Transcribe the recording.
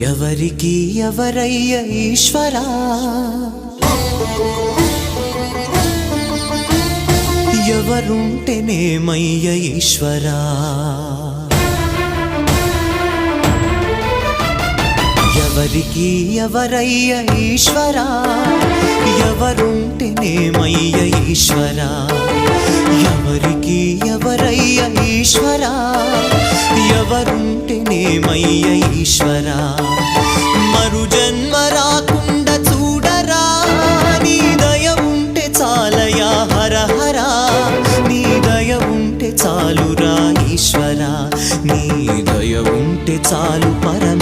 ఎవరికి ఎవరయ్య ఈశ్వరా, ఎవరుంటేనేమయ్య ఈశ్వరా, ఎవరికి ఎవరయ్య ఈశ్వరా, ఎవరుంటేనేమయ్య ఈశ్వరా, ఎవరికి ఎవరయ్య ఈశ్వరా, ఎవరుంటేనేమయ్య ఈశ్వరా. మరు జన్మ రాకుండా చూడరా, నీ దయ ఉంటే చాలయా హర హర, నీ దయ ఉంటే చాలురా ఈశ్వరా, నీ దయ ఉంటే చాలు పరమ